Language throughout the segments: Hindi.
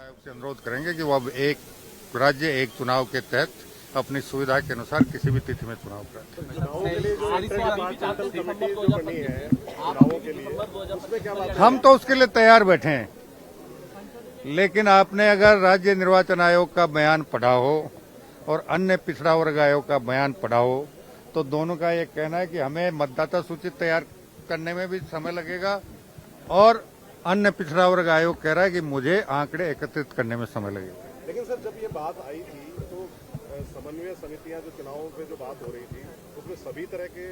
आयोग से अनुरोध करेंगे कि वो अब एक राज्य एक चुनाव के तहत अपनी सुविधा के अनुसार किसी भी तिथि में चुनाव कराते हैं। हम तो उसके लिए तैयार बैठे हैं, लेकिन आपने अगर राज्य निर्वाचन आयोग का बयान पढ़ा हो और अन्य पिछड़ा वर्ग आयोग का बयान पढ़ा हो तो दोनों का ये कहना है कि हमें मतदाता सूची तैयार करने में भी समय लगेगा और अन्य पिछड़ा वर्ग आयोग कह रहा है कि मुझे आंकड़े एकत्रित करने में समय लगेगा। लेकिन सर, जब ये बात आई थी तो समन्वय समितियां जो चुनावों पे जो बात हो रही थी उसमें सभी तरह के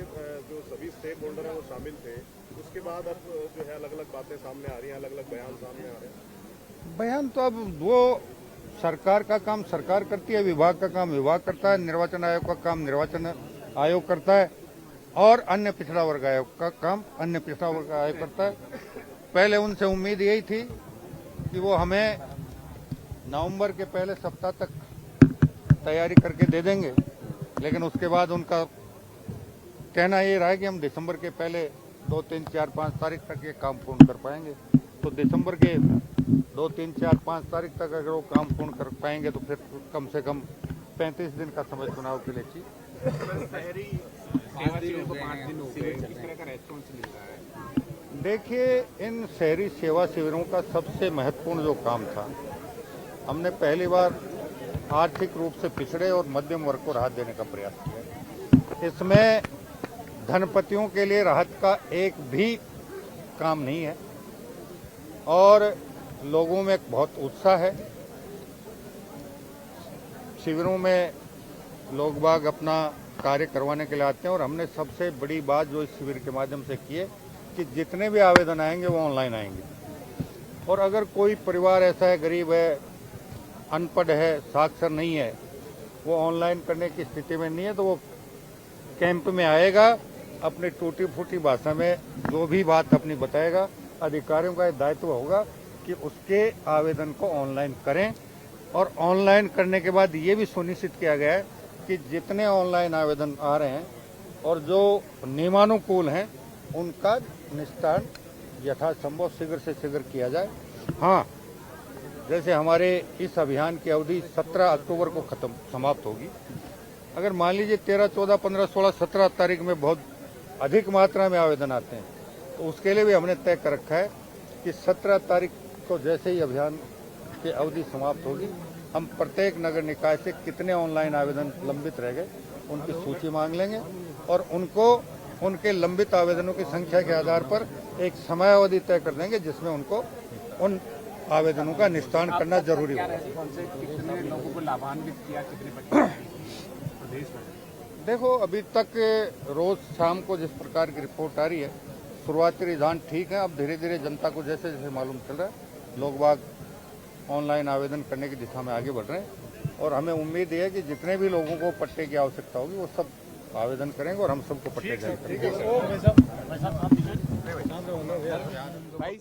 जो सभी स्टेक होल्डर हैं वो शामिल थे। उसके बाद अब जो है अलग अलग बातें सामने आ रही हैं, अलग अलग बयान सामने आ रहे हैं। बयान तो अब वो सरकार का काम सरकार करती है, विभाग का काम विभाग करता है, निर्वाचन आयोग का काम निर्वाचन आयोग करता है और अन्य पिछड़ा वर्ग आयोग का काम अन्य पिछड़ा वर्ग आयोग करता है। पहले उनसे उम्मीद यही थी कि वो हमें नवंबर के पहले सप्ताह तक तैयारी करके दे देंगे, लेकिन उसके बाद उनका कहना ये रहा है कि हम दिसंबर के पहले 2, 3, 4, 5 तारीख तक ये काम पूर्ण कर पाएंगे। तो दिसंबर के 2, 3, 4, 5 तारीख तक अगर वो काम पूर्ण कर पाएंगे तो फिर कम से कम 35 दिन का समय चुनाव के लिए चाहिए। देखिए, इन शहरी सेवा शिविरों का सबसे महत्वपूर्ण जो काम था, हमने पहली बार आर्थिक रूप से पिछड़े और मध्यम वर्ग को राहत देने का प्रयास किया। इसमें धनपतियों के लिए राहत का एक भी काम नहीं है और लोगों में बहुत उत्साह है। शिविरों में लोग बाग अपना कार्य करवाने के लिए आते हैं और हमने सबसे बड़ी बात जो इस शिविर के माध्यम से की है कि जितने भी आवेदन आएंगे वो ऑनलाइन आएंगे और अगर कोई परिवार ऐसा है, गरीब है, अनपढ़ है, साक्षर नहीं है, वो ऑनलाइन करने की स्थिति में नहीं है तो वो कैंप में आएगा, अपनी टूटी फूटी भाषा में जो भी बात अपनी बताएगा। अधिकारियों का दायित्व होगा कि उसके आवेदन को ऑनलाइन करें और ऑनलाइन करने के बाद ये भी सुनिश्चित किया गया है कि जितने ऑनलाइन आवेदन आ रहे हैं और जो नियमानुकूल हैं उनका निस्तारण यथासंभव शीघ्र से शीघ्र किया जाए। हाँ, जैसे हमारे इस अभियान की अवधि 17 अक्टूबर को समाप्त होगी। अगर मान लीजिए 13, 14, 15, 16, 17 तारीख में बहुत अधिक मात्रा में आवेदन आते हैं तो उसके लिए भी हमने तय कर रखा है कि 17 तारीख को जैसे ही अभियान की अवधि समाप्त होगी हम प्रत्येक नगर निकाय से कितने ऑनलाइन आवेदन लंबित रह गए उनकी सूची मांग लेंगे और उनको उनके लंबित आवेदनों की संख्या के आधार पर एक समयावधि तय कर देंगे जिसमें उनको उन आवेदनों का निस्तारण करना जरूरी होगा। कितने लोगों को लाभान्वित किया, कितने प्रदेश में? देखो, अभी तक रोज शाम को जिस प्रकार की रिपोर्ट आ रही है, शुरुआती रुझान ठीक है। अब धीरे धीरे जनता को जैसे जैसे मालूम चल रहा है, लोग बाग ऑनलाइन आवेदन करने की दिशा में आगे बढ़ रहे हैं और हमें उम्मीद है कि जितने भी लोगों को पट्टे की आवश्यकता होगी वो सब आवेदन करेंगे और हम सबको पट्टे जारी करेंगे।